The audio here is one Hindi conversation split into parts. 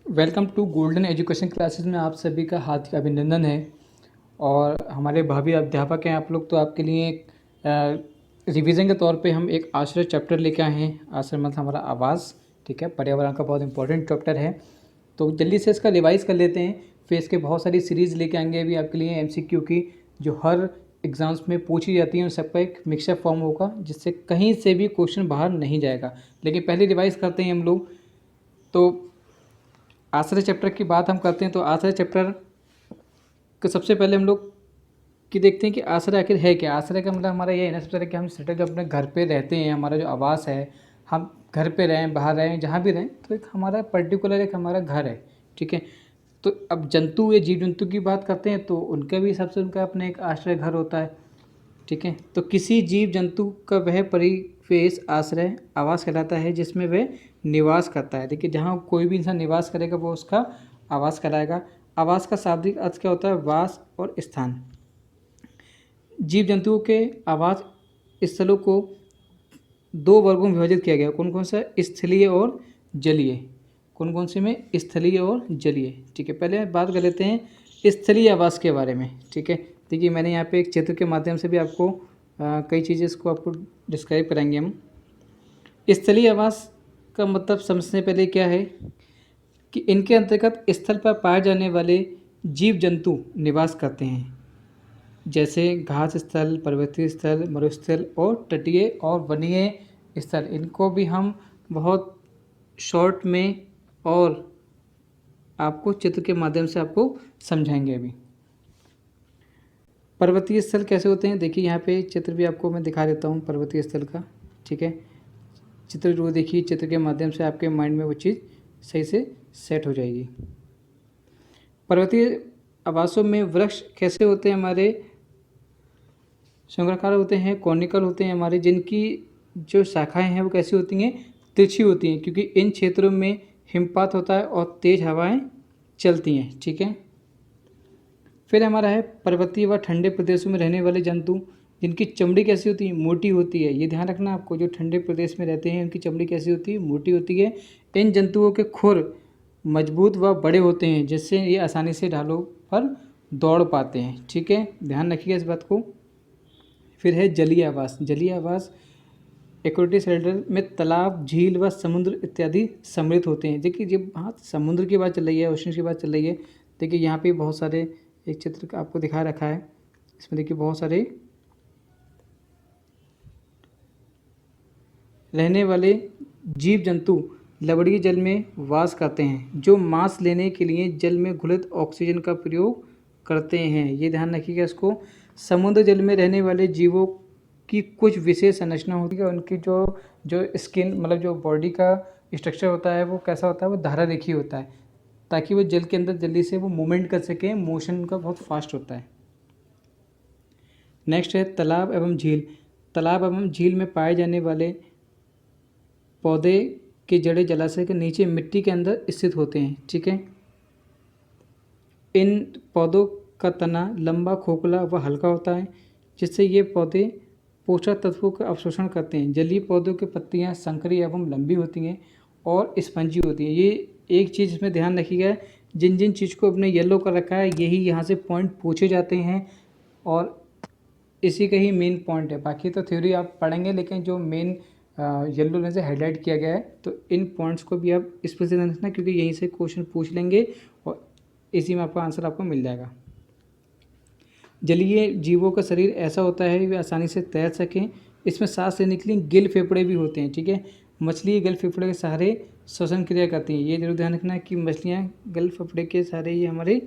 Welcome to Golden Education Classes में आप सभी का हार्दिक अभिनंदन है। और हमारे भावी अध्यापक हैं आप लोग, तो आपके लिए रिवीजन के तौर पे हम एक आश्रय चैप्टर लेके आए हैं। आश्रय मतलब हमारा आवास, ठीक है, पर्यावरण का बहुत इंपॉर्टेंट चैप्टर है। तो जल्दी से इसका रिवाइज कर लेते हैं, फिर इसके बहुत सारी सीरीज़ लेके आएंगे अभी आपके लिए एमसीक्यू की, जो हर एग्ज़ाम्स में पूछी जाती है। उन सबका एक मिक्सअप फॉर्म होगा जिससे कहीं से भी क्वेश्चन बाहर नहीं जाएगा। लेकिन पहले रिवाइज करते हैं हम लोग। तो आश्रय चैप्टर की बात हम करते हैं, तो आश्रय चैप्टर को सबसे पहले हम लोग कि देखते हैं कि आश्रय आखिर है क्या। आश्रय का मतलब हमारा ये है ना, सबसे पहले कि हम सेटल जो अपने घर पे रहते हैं, हमारा जो आवास है, हम घर पे रहें, बाहर रहें, जहाँ भी रहें, तो एक हमारा पर्टिकुलर एक हमारा घर है, ठीक है। तो अब जंतु या जीव जंतु की बात करते हैं तो उनका भी सबसे उनका अपना एक आश्रय घर होता है, ठीक है। तो किसी जीव जंतु का वह परिवेश आश्रय आवास कहलाता है जिसमें वह निवास करता है। देखिए, जहाँ कोई भी इंसान निवास करेगा वो उसका आवास कहलाएगा। आवास का शाब्दिक अर्थ क्या होता है? वास और स्थान। जीव जंतुओं के आवास स्थलों को दो वर्गों में विभाजित किया गया। कौन कौन सा? स्थलीय और जलीय। कौन कौन से में? स्थलीय और जलीय, ठीक है। पहले बात कर लेते हैं स्थलीय आवास के बारे में, ठीक है। देखिए, मैंने यहाँ पे एक चित्र के माध्यम से भी आपको कई चीज़ें इसको आपको डिस्क्राइब कराएंगे हम। स्थलीय आवास का मतलब समझने पहले क्या है कि इनके अंतर्गत स्थल पर पाए जाने वाले जीव जंतु निवास करते हैं, जैसे घास स्थल, पर्वतीय स्थल, मरुस्थल और तटीय और वनीय स्थल। इनको भी हम बहुत शॉर्ट में और आपको चित्र के माध्यम से आपको समझाएंगे अभी। पर्वतीय स्थल कैसे होते हैं? देखिए, यहाँ पे चित्र भी आपको मैं दिखा देता हूँ पर्वतीय स्थल का, ठीक है। चित्र जो देखिए, चित्र के माध्यम से आपके माइंड में वो चीज़ सही से सेट हो जाएगी। पर्वतीय आवासों में वृक्ष कैसे होते हैं? हमारे शंकुआकार होते हैं, कॉनिकल होते हैं हमारे, जिनकी जो शाखाएं हैं वो कैसी होती हैं? तिरछी होती हैं, क्योंकि इन क्षेत्रों में हिमपात होता है और तेज़ हवाएं चलती हैं, ठीक है। फिर हमारा है पर्वतीय व ठंडे प्रदेशों में रहने वाले जंतु, जिनकी चमड़ी कैसी होती है? मोटी होती है। ये ध्यान रखना आपको, जो ठंडे प्रदेश में रहते हैं उनकी चमड़ी कैसी होती है? मोटी होती है। इन जंतुओं के खुर मजबूत व बड़े होते हैं, जिससे ये आसानी से ढालों पर दौड़ पाते हैं, ठीक है। ध्यान रखिएगा इस बात को। फिर है जलीय आवास। जलीय आवास एक्वेटिक शेल्टर में तालाब, झील व समुद्र इत्यादि सम्मिलित होते हैं। देखिए, जब हाँ समुद्र की बात चल रही है, ओशन की बात चल रही है, देखिए यहाँ पे बहुत सारे एक चित्र आपको दिखा रखा है। इसमें देखिए बहुत सारे रहने वाले जीव जंतु लवणीय जल में वास करते हैं, जो मांस लेने के लिए जल में घुलित ऑक्सीजन का प्रयोग करते हैं। ये ध्यान रखिएगा इसको। समुद्र जल में रहने वाले जीवों की कुछ विशेष संरचना होती है। उनकी जो जो स्किन मतलब जो बॉडी का स्ट्रक्चर होता है वो कैसा होता है? वो धारा रेखी होता है, ताकि वो जल के अंदर जल्दी से वो मूवमेंट कर सकें। मोशन उनका बहुत फास्ट होता है। नेक्स्ट है तालाब एवं झील। तालाब एवं झील में पाए जाने वाले पौधे की जड़ें जलाशय के नीचे मिट्टी के अंदर स्थित होते हैं, ठीक है। इन पौधों का तना लंबा, खोखला व हल्का होता है, जिससे ये पौधे पोषक तत्वों का अवशोषण करते हैं। जलीय पौधों की पत्तियां संकरी एवं लंबी होती हैं और स्पंजी होती हैं। ये एक चीज़ इसमें ध्यान रखिएगा, जिन जिन चीज़ को अपने येलो कर रखा है यही यहाँ से पॉइंट पूछे जाते हैं और इसी का ही मेन पॉइंट है। बाकी तो थ्योरी आप पढ़ेंगे, लेकिन जो मेन येलो ने से हाईलाइट किया गया है, तो इन पॉइंट्स को भी आप इस पर से ध्यान रखना, क्योंकि यहीं से क्वेश्चन पूछ लेंगे और इसी में आपका आंसर आपको मिल जाएगा। जलीय जीवों का शरीर ऐसा होता है वे आसानी से तैर सकें। इसमें सांस लेने के लिए गिल फेफड़े भी होते हैं, ठीक है। मछली गिल फेफड़े के सहारे श्वसन क्रिया करती हैं। ये जरूर ध्यान रखना है कि मछलियाँ गिल फेफड़े के सहारे ये हमारे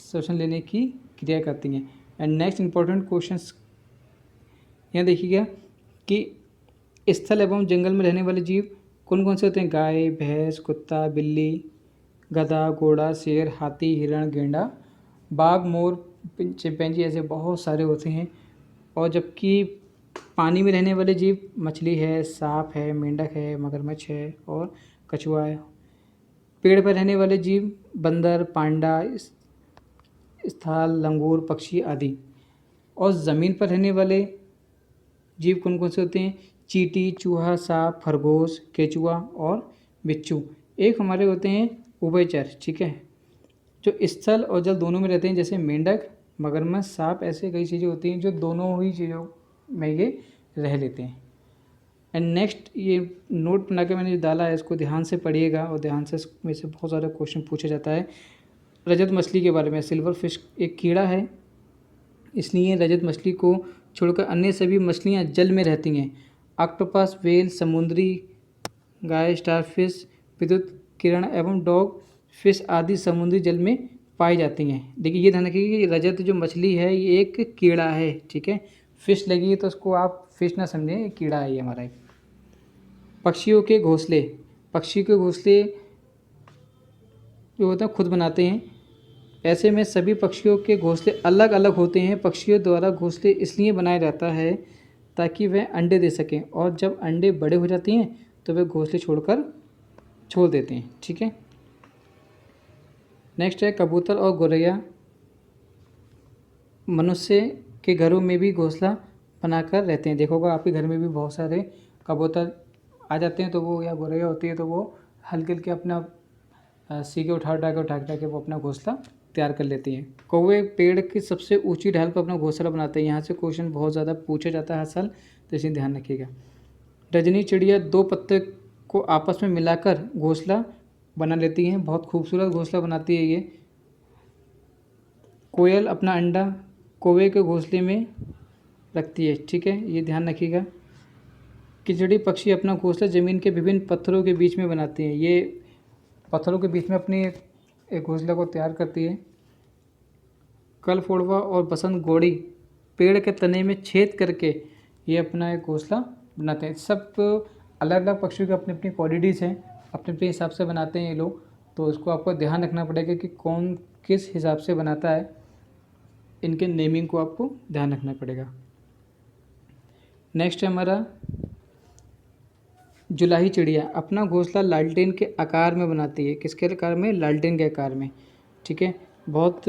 श्वसन लेने की क्रिया करती हैं। एंड नेक्स्ट इंपॉर्टेंट क्वेश्चन यहाँ देखिएगा कि स्थल एवं जंगल में रहने वाले जीव कौन कौन से होते हैं? गाय, भैंस, कुत्ता, बिल्ली, गधा, घोड़ा, शेर, हाथी, हिरण, गेंडा, बाघ, मोर, चिंपैंजी, ऐसे बहुत सारे होते हैं। और जबकि पानी में रहने वाले जीव मछली है, सांप है, मेंढक है, मगरमच्छ है और कछुआ है। पेड़ पर रहने वाले जीव बंदर, पांडा, स्थाल, लंगूर, पक्षी आदि। और ज़मीन पर रहने वाले जीव कौन कौन से होते हैं? चींटी, चूहा, सांप, खरगोश, केचुआ और बिच्छू। एक हमारे होते हैं उभयचर, ठीक है, जो स्थल और जल दोनों में रहते हैं, जैसे मेंढक, मगरमच्छ, सांप, ऐसे कई चीज़ें होती हैं जो दोनों ही चीज़ों में ये रह लेते हैं। एंड नेक्स्ट, ये नोट बना के मैंने जो डाला है इसको ध्यान से पढ़िएगा और ध्यान से इसमें से बहुत सारे क्वेश्चन पूछा जाता है। रजत मछली के बारे में, सिल्वर फिश एक कीड़ा है, इसलिए रजत मछली को छोड़कर अन्य सभी मछलियाँ जल में रहती हैं। ऑक्टोपस, व्हेल, समुद्री गाय, स्टारफिश, विद्युत किरण एवं डॉग फिश आदि समुद्री जल में पाई जाती हैं। देखिए ये ध्यान रखिए कि रजत जो मछली है ये एक कीड़ा है, ठीक है। फिश लगी है तो उसको आप फिश ना समझें, ये कीड़ा है ये हमारा एक। पक्षियों के घोंसले, पक्षी के घोंसले जो होते हैं खुद बनाते हैं। ऐसे में सभी पक्षियों के घोंसले अलग अलग होते हैं। पक्षियों द्वारा घोंसले इसलिए बनाया जाता है ताकि वह अंडे दे सकें, और जब अंडे बड़े हो जाते हैं तो वे घोंसले छोड़ देते हैं, ठीक है। नेक्स्ट है कबूतर और गौरैया। मनुष्य के घरों में भी घोंसला बनाकर रहते हैं। देखोगा आपके घर में भी बहुत सारे कबूतर आ जाते हैं, तो वो या गौरैया होती है तो वो हल्के हल्के अपना सीखे उठा के वो अपना घोंसला तैयार कर लेती हैं। कौवे पेड़ की सबसे ऊंची ढाल पर अपना घोंसला बनाते हैं। यहाँ से क्वेश्चन बहुत ज़्यादा पूछा जाता है हर साल, तो इसे ध्यान रखिएगा। रजनी चिड़िया 2 पत्ते को आपस में मिलाकर घोंसला बना लेती हैं। बहुत खूबसूरत घोंसला बनाती है ये। कोयल अपना अंडा कौवे के घोंसले में रखती है, ठीक है, ये ध्यान रखिएगा। खिचड़ी पक्षी अपना घोंसला ज़मीन के विभिन्न पत्थरों के बीच में बनाती हैं। ये पत्थरों के बीच में अपनी एक घोंसला को तैयार करती है। कलफोड़वा और बसंत गौड़ी पेड़ के तने में छेद करके ये अपना एक घोंसला बनाते हैं। सब अलग अलग पक्षियों की अपनी अपनी क्वालिटीज़ हैं, अपने अपने हिसाब से बनाते हैं ये लोग, तो इसको आपको ध्यान रखना पड़ेगा कि कौन किस हिसाब से बनाता है। इनके नेमिंग को आपको ध्यान रखना पड़ेगा। नेक्स्ट है हमारा जुलाही चिड़िया। अपना घोंसला लालटेन के आकार में बनाती है। किसके आकार में? लालटेन के आकार में, ठीक है। बहुत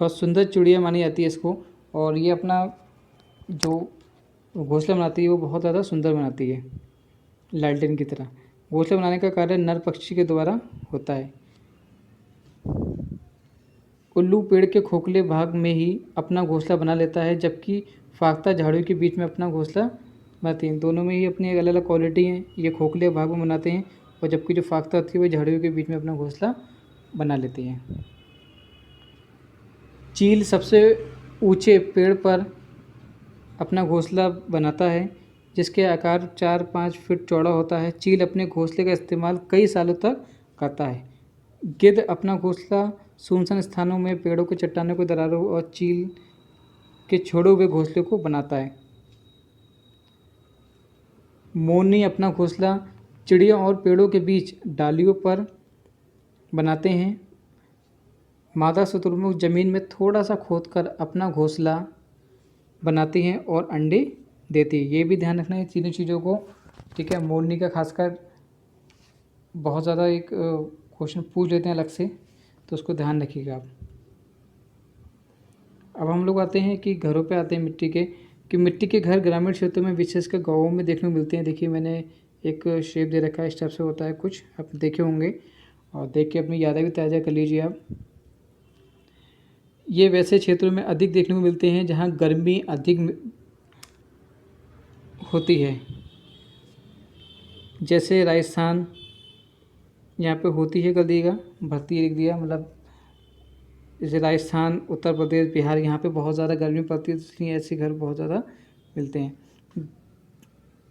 सुंदर चिड़िया मानी जाती है इसको, और ये अपना जो घोंसला बनाती है वो बहुत ज़्यादा सुंदर बनाती है, लालटेन की तरह। घोंसला बनाने का कार्य नर पक्षी के द्वारा होता है। उल्लू पेड़ के खोखले भाग में ही अपना घोंसला बना लेता है, जबकि फाख्ता झाड़ियों के बीच में अपना घोंसला बनाती हैं। दोनों में ही अपनी अलग अलग क्वालिटी हैं। ये खोखले भाग में बनाते हैं, और जबकि जो फाख्ता होती है वो झाड़ियों के बीच में अपना घोंसला बना लेती हैं। चील सबसे ऊंचे पेड़ पर अपना घोंसला बनाता है, जिसके आकार 4-5 फीट चौड़ा होता है। चील अपने घोंसले का इस्तेमाल कई सालों तक करता है। गिद्ध अपना घोंसला सुनसान स्थानों में, पेड़ों के चट्टानों के दरारों और चील के छोड़े हुए घोंसले को बनाता है। मोरनी अपना घोंसला चिड़िया और पेड़ों के बीच डालियों पर बनाते हैं। मादा शुतुरमुर्ग जमीन में थोड़ा सा खोदकर अपना घोंसला बनाती हैं और अंडे देती है। ये भी ध्यान रखना है तीनों चीज़ों को, ठीक है। मोरनी का खासकर बहुत ज़्यादा एक क्वेश्चन पूछ लेते हैं अलग से, तो उसको ध्यान रखिएगा आप। अब हम लोग आते हैं कि घरों पे आते हैं मिट्टी के, कि मिट्टी के घर ग्रामीण क्षेत्रों में विशेषकर गाँवों में देखने को मिलते हैं। देखिए मैंने एक शेप दे रखा है, इस टाइप से होता है कुछ, आप देखे होंगे, और देख के अपनी यादें भी ताज़ा कर लीजिए आप। ये वैसे क्षेत्रों में अधिक देखने को मिलते हैं जहाँ गर्मी अधिक होती है, जैसे राजस्थान, यहाँ पे होती है, कर दिएगा, भर्ती लिख दिया, मतलब जैसे राजस्थान, उत्तर प्रदेश, बिहार, यहाँ पे बहुत ज़्यादा गर्मी पड़ती है, इसलिए ऐसे घर बहुत ज़्यादा मिलते हैं।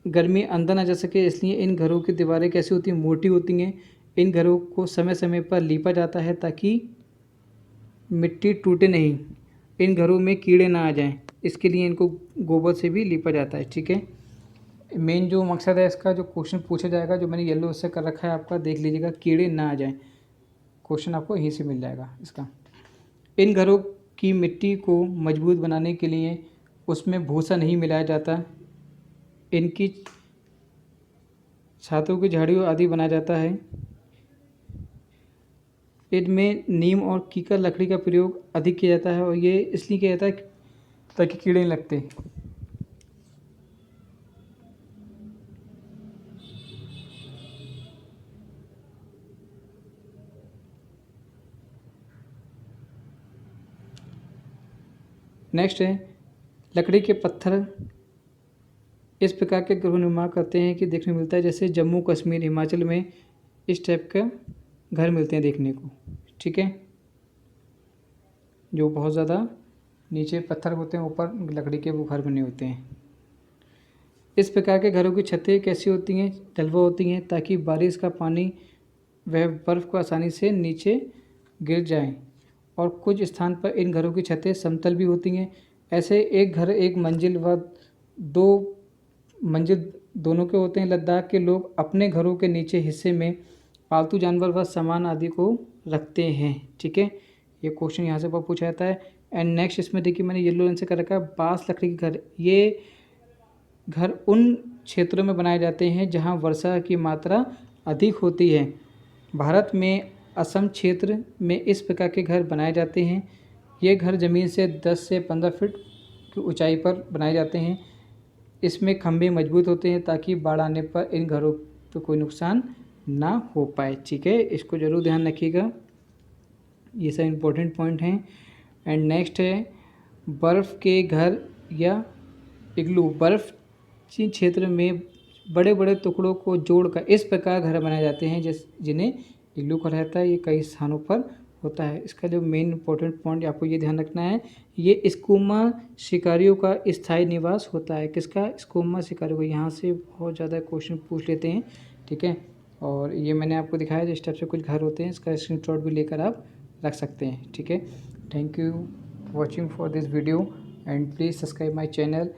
गर्मी अंदर ना जा सके इसलिए इन घरों की दीवारें कैसी होती हैं? मोटी होती हैं। इन घरों को समय समय पर लीपा जाता है ताकि मिट्टी टूटे नहीं, इन घरों में कीड़े ना आ जाएं, इसके लिए इनको गोबर से भी लीपा जाता है, ठीक है। मेन जो मकसद है इसका, जो क्वेश्चन पूछा जाएगा, जो मैंने येलो से कर रखा है आपका, देख लीजिएगा, कीड़े ना आ जाएं, क्वेश्चन आपको यहीं से मिल जाएगा इसका। इन घरों की मिट्टी को मजबूत बनाने के लिए उसमें भूसा नहीं मिलाया जाता। इनकी छातों की झाड़ियों आदि बनाया जाता है। इनमें नीम और कीकर लकड़ी का प्रयोग अधिक किया जाता है, और ये इसलिए किया जाता है ताकि कीड़े नहीं लगते। नेक्स्ट है लकड़ी के पत्थर इस प्रकार के गृह निर्माण करते हैं कि देखने को मिलता है जैसे जम्मू कश्मीर हिमाचल में इस टाइप का घर मिलते हैं देखने को, ठीक है, जो बहुत ज़्यादा नीचे पत्थर होते हैं, ऊपर लकड़ी के वो घर बने होते हैं। इस प्रकार के घरों की छतें कैसी होती हैं, ढलवा होती हैं ताकि बारिश का पानी वह बर्फ़ को आसानी से नीचे गिर जाए, और कुछ स्थान पर इन घरों की छतें समतल भी होती हैं। ऐसे एक घर एक मंजिल व 2 मंजिल दोनों के होते हैं। लद्दाख के लोग अपने घरों के नीचे हिस्से में पालतू जानवर व सामान आदि को रखते हैं, ठीक है। ये क्वेश्चन यहाँ से पूछा जाता है। एंड नेक्स्ट इसमें देखिए मैंने येलो लाइन से कर रखा है बांस लकड़ी के घर। ये घर उन क्षेत्रों में बनाए जाते हैं जहाँ वर्षा की मात्रा अधिक होती है। भारत में असम क्षेत्र में इस प्रकार के घर बनाए जाते हैं। ये घर ज़मीन से 10 से 15 फीट की ऊंचाई पर बनाए जाते हैं। इसमें खंभे मजबूत होते हैं ताकि बाढ़ आने पर इन घरों पर कोई नुकसान ना हो पाए, ठीक है। इसको ज़रूर ध्यान रखिएगा, ये सब इम्पोर्टेंट पॉइंट हैं। एंड नेक्स्ट है बर्फ़ के घर या इग्लू। बर्फ़ क्षेत्र में बड़े बड़े टुकड़ों को जोड़कर इस प्रकार घर बनाए जाते हैं जिन्हें इग्लू कहा रहता है। ये कई स्थानों पर होता है। इसका जो मेन इंपॉर्टेंट पॉइंट आपको ये ध्यान रखना है, ये स्कूमा शिकारियों का स्थायी निवास होता है। किसका? स्कूमा शिकारियों का। यहाँ से बहुत ज़्यादा क्वेश्चन पूछ लेते हैं, ठीक है। और ये मैंने आपको दिखाया जिस टाइप से कुछ घर होते हैं, इसका स्क्रीनशॉट भी लेकर आप रख सकते हैं, ठीक है। Thank you watching for this video and please subscribe my channel